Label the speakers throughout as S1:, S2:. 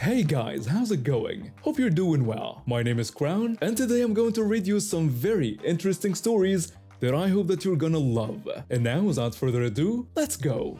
S1: Hey guys, how's it going? Hope you're doing well. My name is Crown, and today I'm going to read you some very interesting stories that I hope that you're gonna love. And now, without further ado, let's go!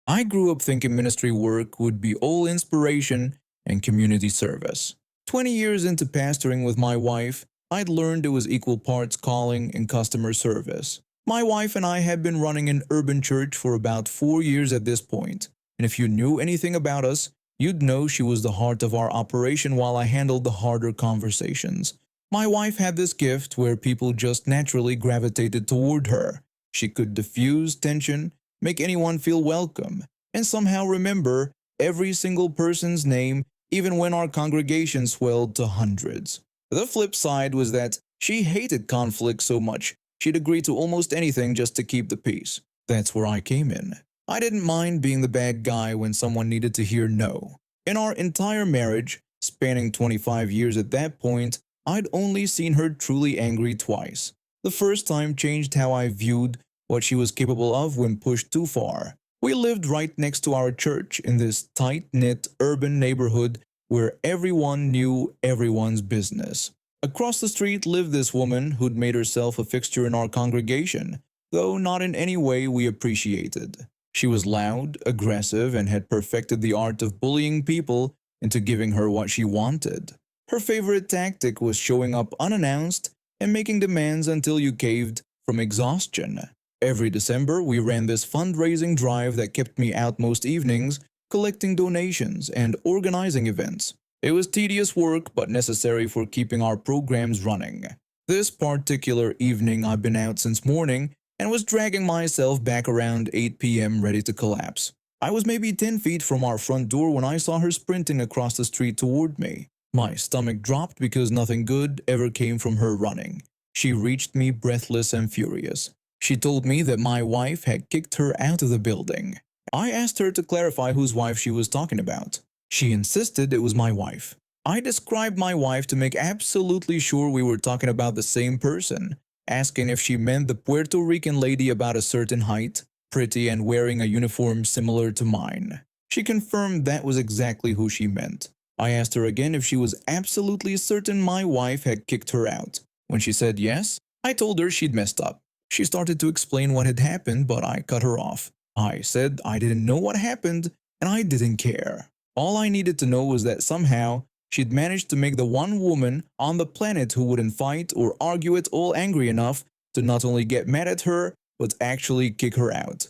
S1: I grew up thinking ministry work would be all inspiration and community service. 20 years into pastoring with my wife, I'd learned it was equal parts calling and customer service. My wife and I had been running an urban church for about 4 years at this point, and if you knew anything about us, you'd know she was the heart of our operation while I handled the harder conversations. My wife had this gift where people just naturally gravitated toward her. She could diffuse tension, make anyone feel welcome, and somehow remember every single person's name even when our congregation swelled to hundreds. The flip side was that she hated conflict so much she'd agree to almost anything just to keep the peace. That's where I came in. I didn't mind being the bad guy when someone needed to hear no. In our entire marriage, spanning 25 years at that point, I'd only seen her truly angry twice. The first time changed how I viewed what she was capable of when pushed too far. We lived right next to our church in this tight-knit urban neighborhood where everyone knew everyone's business. Across the street lived this woman who'd made herself a fixture in our congregation, though not in any way we appreciated. She was loud, aggressive, and had perfected the art of bullying people into giving her what she wanted. Her favorite tactic was showing up unannounced and making demands until you caved from exhaustion. Every December, we ran this fundraising drive that kept me out most evenings, collecting donations and organizing events. It was tedious work but necessary for keeping our programs running. This particular evening I'd been out since morning and was dragging myself back around 8 p.m. ready to collapse. I was maybe 10 feet from our front door when I saw her sprinting across the street toward me. My stomach dropped because nothing good ever came from her running. She reached me breathless and furious. She told me that my wife had kicked her out of the building. I asked her to clarify whose wife she was talking about. She insisted it was my wife. I described my wife to make absolutely sure we were talking about the same person, asking if she meant the Puerto Rican lady about a certain height, pretty and wearing a uniform similar to mine. She confirmed that was exactly who she meant. I asked her again if she was absolutely certain my wife had kicked her out. When she said yes, I told her she'd messed up. She started to explain what had happened, but I cut her off. I said I didn't know what happened, and I didn't care. All I needed to know was that somehow she'd managed to make the one woman on the planet who wouldn't fight or argue at all angry enough to not only get mad at her, but actually kick her out.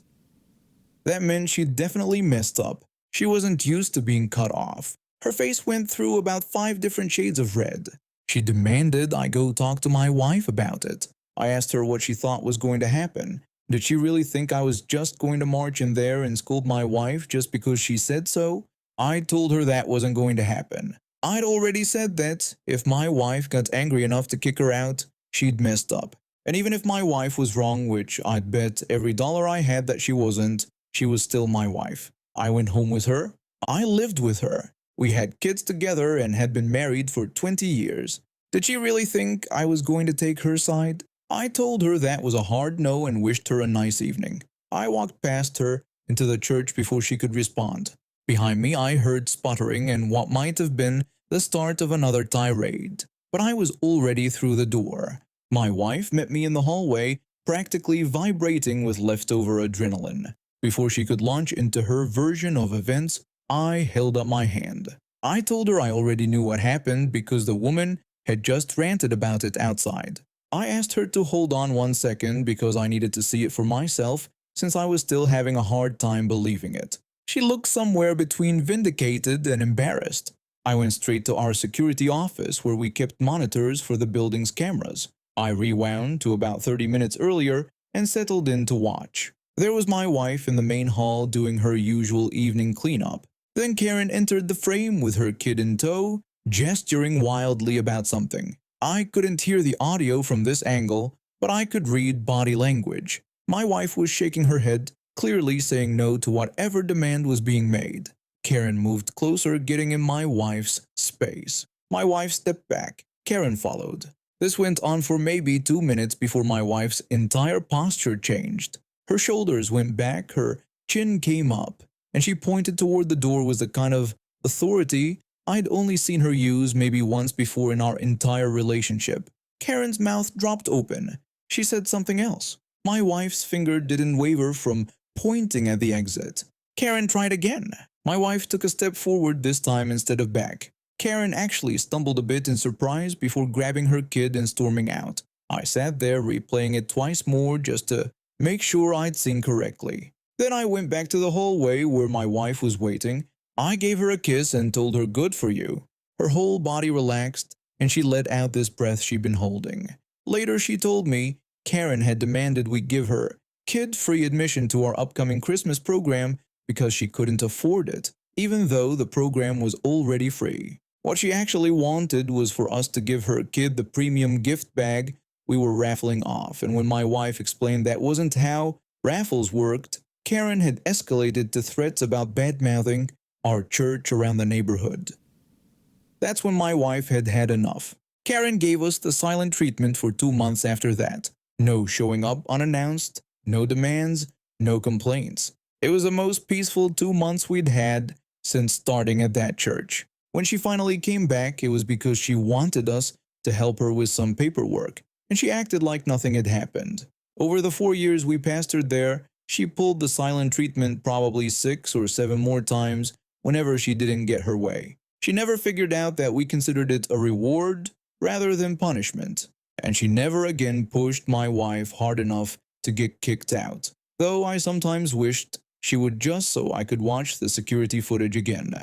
S1: That meant she definitely messed up. She wasn't used to being cut off. Her face went through about 5 different shades of red. She demanded I go talk to my wife about it. I asked her what she thought was going to happen. Did she really think I was just going to march in there and scold my wife just because she said so? I told her that wasn't going to happen. I'd already said that if my wife got angry enough to kick her out, she'd messed up. And even if my wife was wrong, which I'd bet every dollar I had that she wasn't, she was still my wife. I went home with her. I lived with her. We had kids together and had been married for 20 years. Did she really think I was going to take her side? I told her that was a hard no and wished her a nice evening. I walked past her into the church before she could respond. Behind me, I heard sputtering and what might have been the start of another tirade. But I was already through the door. My wife met me in the hallway, practically vibrating with leftover adrenaline. Before she could launch into her version of events, I held up my hand. I told her I already knew what happened because the woman had just ranted about it outside. I asked her to hold on 1 second because I needed to see it for myself since I was still having a hard time believing it. She looked somewhere between vindicated and embarrassed. I went straight to our security office where we kept monitors for the building's cameras. I rewound to about 30 minutes earlier and settled in to watch. There was my wife in the main hall doing her usual evening cleanup. Then Karen entered the frame with her kid in tow, gesturing wildly about something. I couldn't hear the audio from this angle, but I could read body language. My wife was shaking her head, clearly saying no to whatever demand was being made. Karen moved closer, getting in my wife's space. My wife stepped back. Karen followed. This went on for maybe 2 minutes before my wife's entire posture changed. Her shoulders went back, her chin came up, and she pointed toward the door with the kind of authority I'd only seen her use maybe once before in our entire relationship. Karen's mouth dropped open. She said something else. My wife's finger didn't waver from pointing at the exit. Karen tried again. My wife took a step forward this time instead of back. Karen actually stumbled a bit in surprise before grabbing her kid and storming out. I sat there replaying it twice more just to make sure I'd seen correctly. Then I went back to the hallway where my wife was waiting. I gave her a kiss and told her good for you. Her whole body relaxed and she let out this breath she'd been holding. Later she told me Karen had demanded we give her kid-free admission to our upcoming Christmas program because she couldn't afford it, even though the program was already free. What she actually wanted was for us to give her kid the premium gift bag we were raffling off, and when my wife explained that wasn't how raffles worked, Karen had escalated to threats about bad-mouthing our church around the neighborhood. That's when my wife had had enough. Karen gave us the silent treatment for 2 months after that. No showing up unannounced, no demands, no complaints. It was the most peaceful 2 months we'd had since starting at that church. When she finally came back, it was because she wanted us to help her with some paperwork, and she acted like nothing had happened. Over the 4 years we pastored there, she pulled the silent treatment probably 6 or 7 more times whenever she didn't get her way. She never figured out that we considered it a reward rather than punishment, and she never again pushed my wife hard enough to get kicked out, though I sometimes wished she would just so I could watch the security footage again.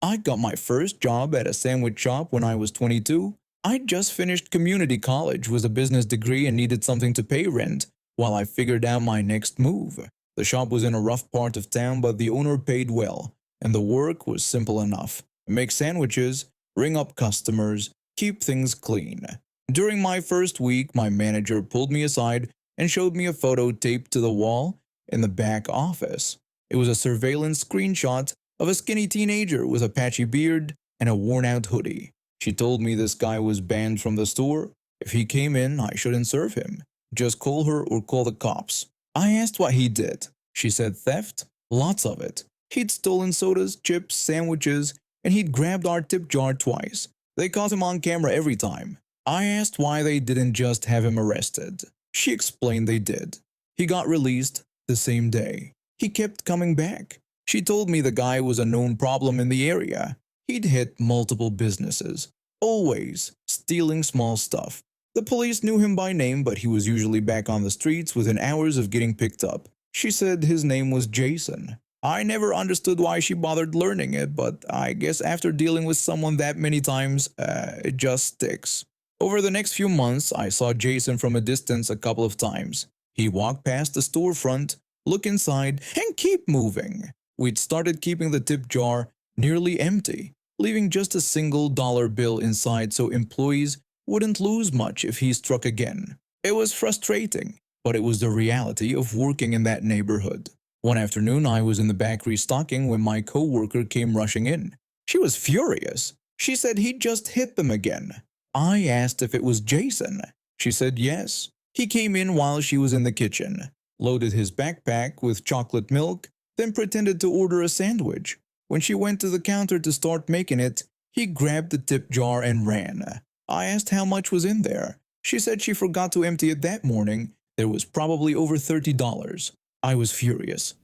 S1: I got my first job at a sandwich shop when I was 22. I'd just finished community college with a business degree and needed something to pay rent while I figured out my next move. The shop was in a rough part of town, but the owner paid well, and the work was simple enough. Make sandwiches, ring up customers, keep things clean. During my first week, my manager pulled me aside and showed me a photo taped to the wall in the back office. It was a surveillance screenshot of a skinny teenager with a patchy beard and a worn-out hoodie. She told me this guy was banned from the store. If he came in, I shouldn't serve him. Just call her or call the cops. I asked what he did. She said theft, lots of it. He'd stolen sodas, chips, sandwiches, and he'd grabbed our tip jar twice. They caught him on camera every time. I asked why they didn't just have him arrested. She explained they did. He got released the same day. He kept coming back. She told me the guy was a known problem in the area. He'd hit multiple businesses, always stealing small stuff. The police knew him by name, but he was usually back on the streets within hours of getting picked up. She said his name was Jason. I never understood why she bothered learning it, but I guess after dealing with someone that many times, it just sticks. Over the next few months, I saw Jason from a distance a couple of times. He walked past the storefront, look inside, and keep moving. We'd started keeping the tip jar nearly empty, leaving just a single dollar bill inside so employees wouldn't lose much if he struck again. It was frustrating, but it was the reality of working in that neighborhood. One afternoon, I was in the back restocking when my coworker came rushing in. She was furious. She said he'd just hit them again. I asked if it was Jason. She said yes. He came in while she was in the kitchen, loaded his backpack with chocolate milk, then pretended to order a sandwich. When she went to the counter to start making it, he grabbed the tip jar and ran. I asked how much was in there. She said she forgot to empty it that morning. There was probably over $30. I was furious.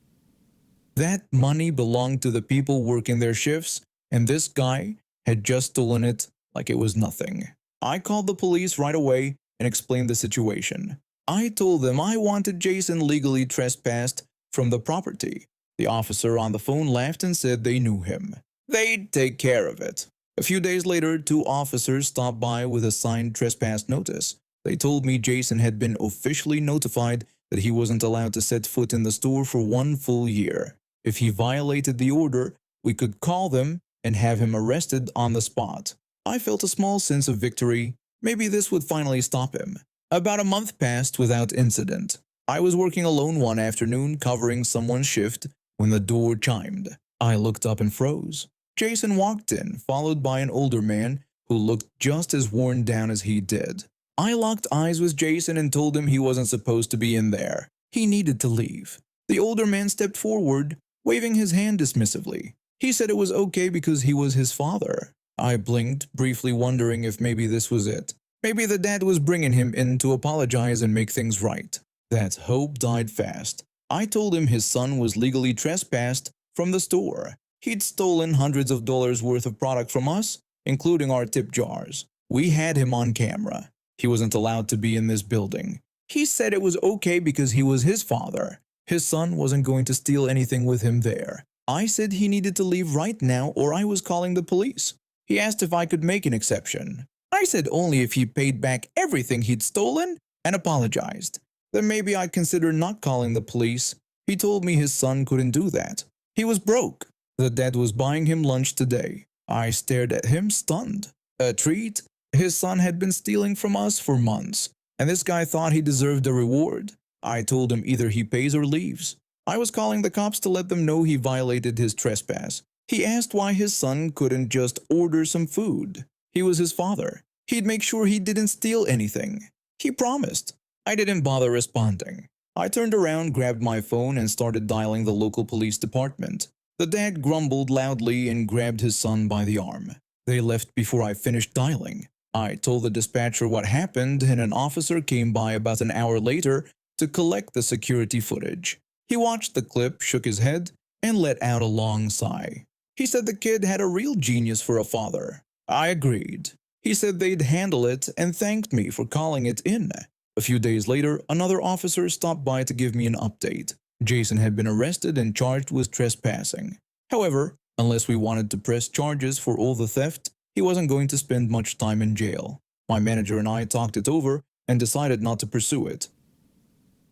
S1: That money belonged to the people working their shifts, and this guy had just stolen it like it was nothing. I called the police right away and explained the situation. I told them I wanted Jason legally trespassed from the property. The officer on the phone laughed and said they knew him. They'd take care of it. A few days later, 2 officers stopped by with a signed trespass notice. They told me Jason had been officially notified that he wasn't allowed to set foot in the store for 1 full year. If he violated the order, we could call them and have him arrested on the spot. I felt a small sense of victory. Maybe this would finally stop him. About a month passed without incident. I was working alone one afternoon covering someone's shift when the door chimed. I looked up and froze. Jason walked in, followed by an older man who looked just as worn down as he did. I locked eyes with Jason and told him he wasn't supposed to be in there. He needed to leave. The older man stepped forward, waving his hand dismissively. He said it was okay because he was his father. I blinked, briefly wondering if maybe this was it. Maybe the dad was bringing him in to apologize and make things right. That hope died fast. I told him his son was legally trespassed from the store. He'd stolen hundreds of dollars worth of product from us, including our tip jars. We had him on camera. He wasn't allowed to be in this building. He said it was okay because he was his father. His son wasn't going to steal anything with him there. I said he needed to leave right now or I was calling the police. He asked if I could make an exception. I said only if he paid back everything he'd stolen and apologized. Then maybe I'd consider not calling the police. He told me his son couldn't do that. He was broke. The dad was buying him lunch today. I stared at him stunned. A treat? His son had been stealing from us for months, and this guy thought he deserved a reward. I told him either he pays or leaves. I was calling the cops to let them know he violated his trespass. He asked why his son couldn't just order some food. He was his father. He'd make sure he didn't steal anything. He promised. I didn't bother responding. I turned around, grabbed my phone, and started dialing the local police department. The dad grumbled loudly and grabbed his son by the arm. They left before I finished dialing. I told the dispatcher what happened, and an officer came by about an hour later to collect the security footage. He watched the clip, shook his head, and let out a long sigh. He said the kid had a real genius for a father. I agreed. He said they'd handle it and thanked me for calling it in. A few days later, another officer stopped by to give me an update. Jason had been arrested and charged with trespassing. However, unless we wanted to press charges for all the theft, he wasn't going to spend much time in jail. My manager and I talked it over and decided not to pursue it.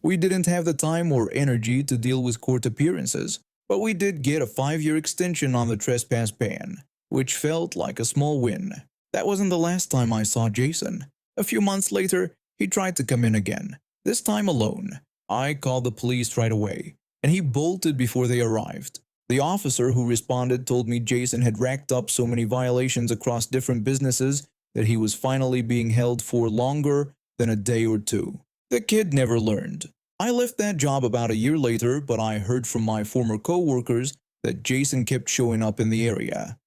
S1: We didn't have the time or energy to deal with court appearances, but we did get a 5-year extension on the trespass ban, which felt like a small win. That wasn't the last time I saw Jason. A few months later, he tried to come in again, this time alone. I called the police right away, and he bolted before they arrived. The officer who responded told me Jason had racked up so many violations across different businesses that he was finally being held for longer than a day or two. The kid never learned. I left that job about a year later, but I heard from my former co-workers that Jason kept showing up in the area.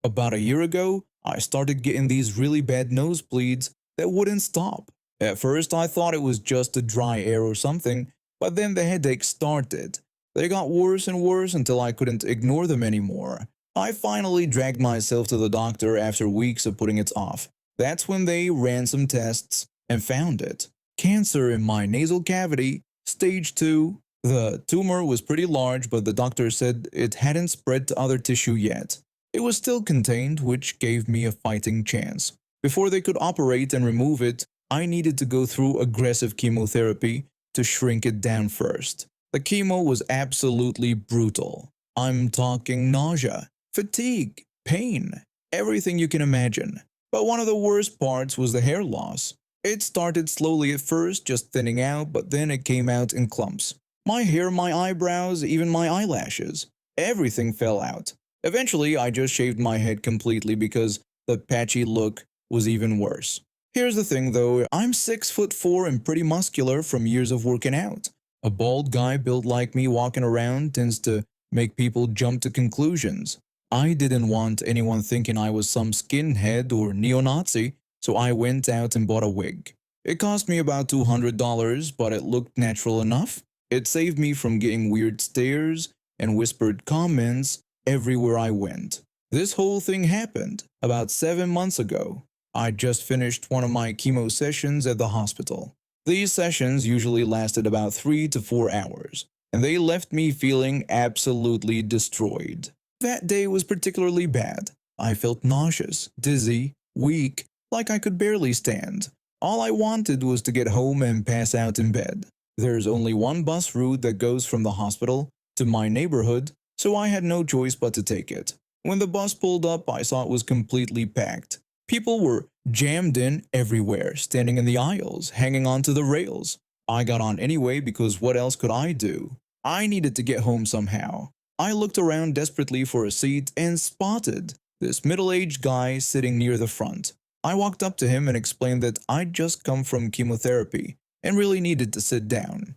S1: About a year ago, I started getting these really bad nosebleeds that wouldn't stop. At first, I thought it was just a dry air or something, but then the headaches started. They got worse and worse until I couldn't ignore them anymore. I finally dragged myself to the doctor after weeks of putting it off. That's when they ran some tests and found it. Cancer in my nasal cavity, stage 2. The tumor was pretty large, but the doctor said it hadn't spread to other tissue yet. It was still contained, which gave me a fighting chance. Before they could operate and remove it, I needed to go through aggressive chemotherapy to shrink it down first. The chemo was absolutely brutal. I'm talking nausea, fatigue, pain, everything you can imagine. But one of the worst parts was the hair loss. It started slowly at first, just thinning out, but then it came out in clumps. My hair, my eyebrows, even my eyelashes. Everything fell out. Eventually, I just shaved my head completely because the patchy look was even worse. Here's the thing though, I'm 6'4" and pretty muscular from years of working out. A bald guy built like me walking around tends to make people jump to conclusions. I didn't want anyone thinking I was some skinhead or neo-Nazi, so I went out and bought a wig. It cost me about $200, but it looked natural enough. It saved me from getting weird stares and whispered comments everywhere I went. This whole thing happened about 7 months ago. I just finished one of my chemo sessions at the hospital. These sessions usually lasted about 3 to 4 hours, and they left me feeling absolutely destroyed. That day was particularly bad. I felt nauseous, dizzy, weak, like I could barely stand. All I wanted was to get home and pass out in bed. There's only one bus route that goes from the hospital to my neighborhood, so I had no choice but to take it. When the bus pulled up, I saw it was completely packed. People were jammed in everywhere, standing in the aisles, hanging onto the rails. I got on anyway because what else could I do? I needed to get home somehow. I looked around desperately for a seat and spotted this middle-aged guy sitting near the front. I walked up to him and explained that I'd just come from chemotherapy and really needed to sit down.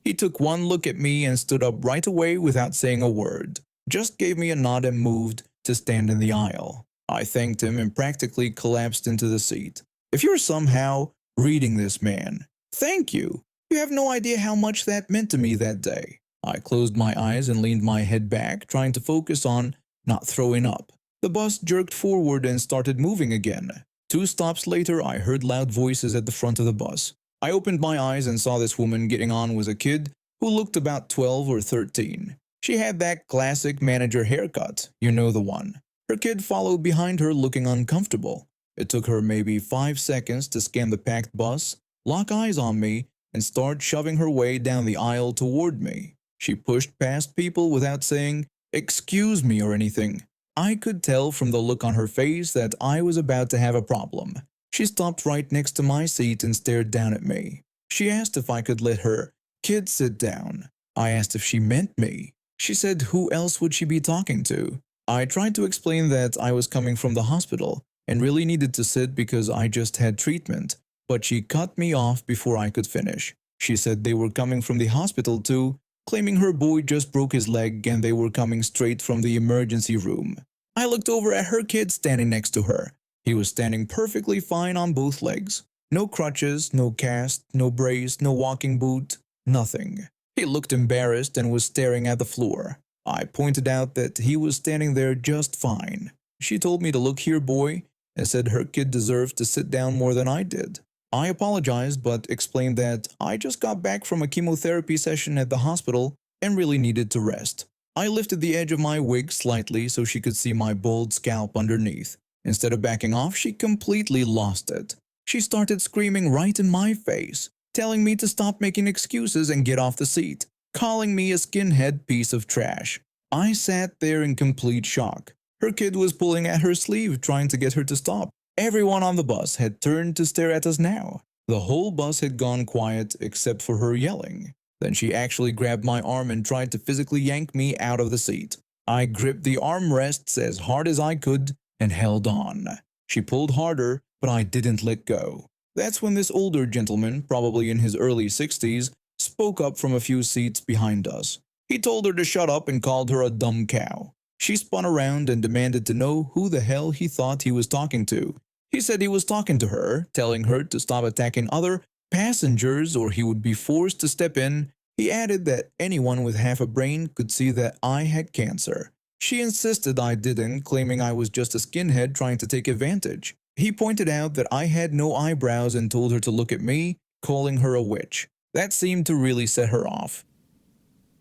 S1: He took one look at me and stood up right away without saying a word, just gave me a nod and moved to stand in the aisle. I thanked him and practically collapsed into the seat. If you're somehow reading this, man, thank you. You have no idea how much that meant to me that day. I closed my eyes and leaned my head back, trying to focus on not throwing up. The bus jerked forward and started moving again. 2 stops later, I heard loud voices at the front of the bus. I opened my eyes and saw this woman getting on with a kid who looked about 12 or 13. She had that classic manager haircut, you know the one. Her kid followed behind her looking uncomfortable. It took her maybe 5 seconds to scan the packed bus, lock eyes on me, and start shoving her way down the aisle toward me. She pushed past people without saying, "Excuse me" or anything. I could tell from the look on her face that I was about to have a problem. She stopped right next to my seat and stared down at me. She asked if I could let her kid sit down. I asked if she meant me. She said who else would she be talking to? I tried to explain that I was coming from the hospital and really needed to sit because I just had treatment, but she cut me off before I could finish. She said they were coming from the hospital too, claiming her boy just broke his leg and they were coming straight from the emergency room. I looked over at her kid standing next to her. He was standing perfectly fine on both legs. No crutches, no cast, no brace, no walking boot, nothing. He looked embarrassed and was staring at the floor. I pointed out that he was standing there just fine. She told me to look here, boy, and said her kid deserved to sit down more than I did. I apologized but explained that I just got back from a chemotherapy session at the hospital and really needed to rest. I lifted the edge of my wig slightly so she could see my bald scalp underneath. Instead of backing off, she completely lost it. She started screaming right in my face, telling me to stop making excuses and get off the seat, calling me a skinhead piece of trash. I sat there in complete shock. Her kid was pulling at her sleeve, trying to get her to stop. Everyone on the bus had turned to stare at us now. The whole bus had gone quiet except for her yelling. Then she actually grabbed my arm and tried to physically yank me out of the seat. I gripped the armrests as hard as I could and held on. She pulled harder, but I didn't let go. That's when this older gentleman, probably in his early 60s, spoke up from a few seats behind us. He told her to shut up and called her a dumb cow. She spun around and demanded to know who the hell he thought he was talking to. He said he was talking to her, telling her to stop attacking other passengers or he would be forced to step in. He added that anyone with half a brain could see that I had cancer. She insisted I didn't, claiming I was just a skinhead trying to take advantage. He pointed out that I had no eyebrows and told her to look at me, calling her a witch. That seemed to really set her off.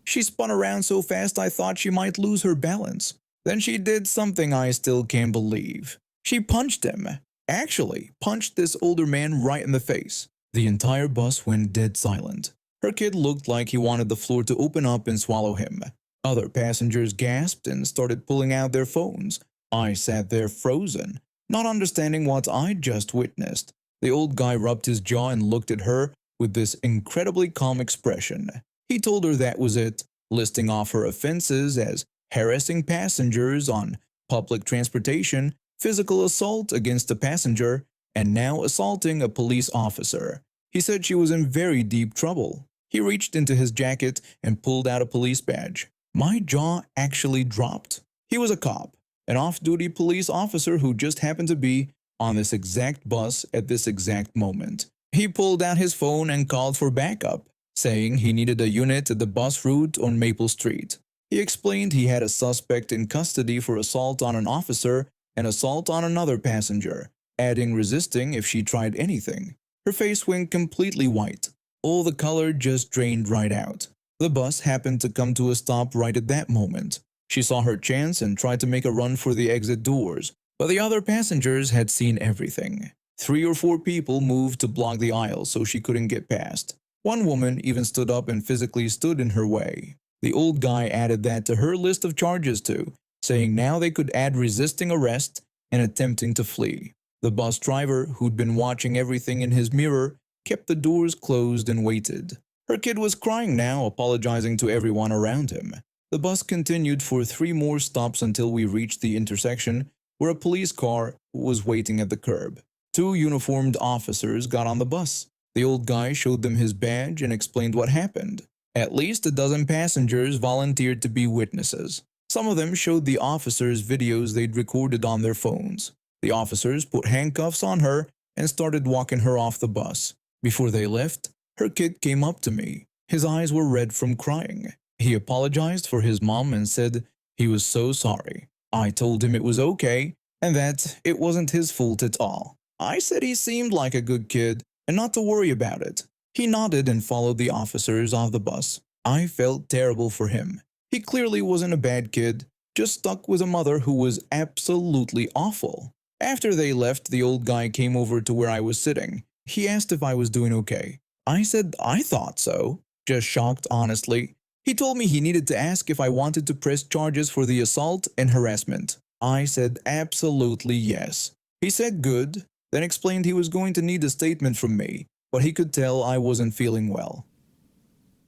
S1: She spun around so fast I thought she might lose her balance. Then she did something I still can't believe. She punched him. Actually, punched this older man right in the face. The entire bus went dead silent. Her kid looked like he wanted the floor to open up and swallow him. Other passengers gasped and started pulling out their phones. I sat there frozen, not understanding what I'd just witnessed. The old guy rubbed his jaw and looked at her with this incredibly calm expression. He told her that was it, listing off her offenses as harassing passengers on public transportation, physical assault against a passenger, and now assaulting a police officer. He said she was in very deep trouble. He reached into his jacket and pulled out a police badge. My jaw actually dropped. He was a cop, an off-duty police officer who just happened to be on this exact bus at this exact moment. He pulled out his phone and called for backup, saying he needed a unit at the bus route on Maple Street. He explained he had a suspect in custody for assault on an officer and assault on another passenger, adding resisting if she tried anything. Her face went completely white. All the color just drained right out. The bus happened to come to a stop right at that moment. She saw her chance and tried to make a run for the exit doors, but the other passengers had seen everything. 3 or 4 people moved to block the aisle so she couldn't get past. One woman even stood up and physically stood in her way. The old guy added that to her list of charges too, saying now they could add resisting arrest and attempting to flee. The bus driver, who'd been watching everything in his mirror, kept the doors closed and waited. Her kid was crying now, apologizing to everyone around him. The bus continued for 3 more stops until we reached the intersection where a police car was waiting at the curb. Two uniformed officers got on the bus. The old guy showed them his badge and explained what happened. At least a dozen passengers volunteered to be witnesses. Some of them showed the officers videos they'd recorded on their phones. The officers put handcuffs on her and started walking her off the bus. Before they left, her kid came up to me. His eyes were red from crying. He apologized for his mom and said he was so sorry. I told him it was okay and that it wasn't his fault at all. I said he seemed like a good kid and not to worry about it. He nodded and followed the officers off the bus. I felt terrible for him. He clearly wasn't a bad kid, just stuck with a mother who was absolutely awful. After they left, the old guy came over to where I was sitting. He asked if I was doing okay. I said I thought so, just shocked honestly. He told me he needed to ask if I wanted to press charges for the assault and harassment. I said absolutely yes. He said good, then explained he was going to need a statement from me, but he could tell I wasn't feeling well.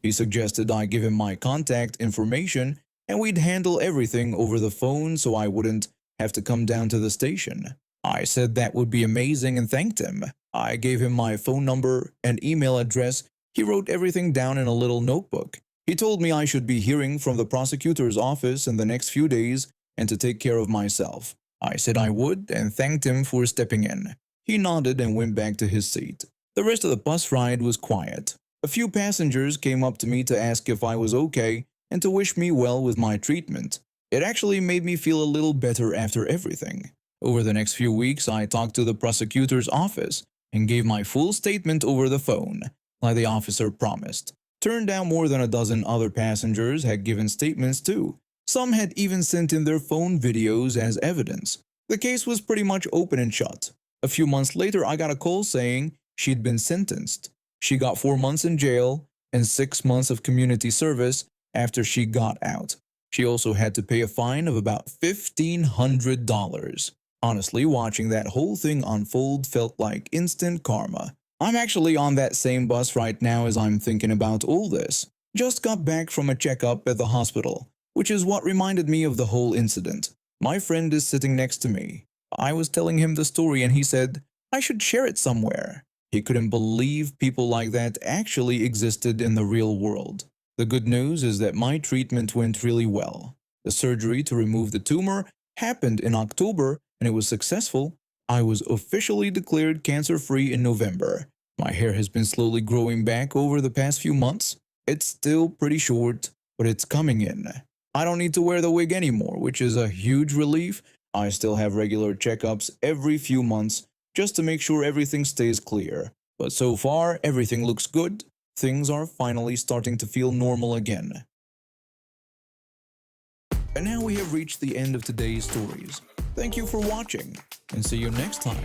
S1: He suggested I give him my contact information and we'd handle everything over the phone so I wouldn't have to come down to the station. I said that would be amazing and thanked him. I gave him my phone number and email address. He wrote everything down in a little notebook. He told me I should be hearing from the prosecutor's office in the next few days and to take care of myself. I said I would and thanked him for stepping in. He nodded and went back to his seat. The rest of the bus ride was quiet. A few passengers came up to me to ask if I was okay and to wish me well with my treatment. It actually made me feel a little better after everything. Over the next few weeks, I talked to the prosecutor's office and gave my full statement over the phone, like the officer promised. Turned out more than a dozen other passengers had given statements too. Some had even sent in their phone videos as evidence. The case was pretty much open and shut. A few months later, I got a call saying she'd been sentenced. She got 4 months in jail and 6 months of community service after she got out. She also had to pay a fine of about $1,500. Honestly, watching that whole thing unfold felt like instant karma. I'm actually on that same bus right now as I'm thinking about all this. Just got back from a checkup at the hospital, which is what reminded me of the whole incident. My friend is sitting next to me. I was telling him the story and he said I should share it somewhere. He couldn't believe people like that actually existed in the real world. The good news is that my treatment went really well. The surgery to remove the tumor happened in October and it was successful. I was officially declared cancer-free in November. My hair has been slowly growing back over the past few months. It's still pretty short, but it's coming in. I don't need to wear the wig anymore, which is a huge relief. I still have regular checkups every few months just to make sure everything stays clear. But so far, everything looks good. Things are finally starting to feel normal again. And now we have reached the end of today's stories. Thank you for watching, and see you next time.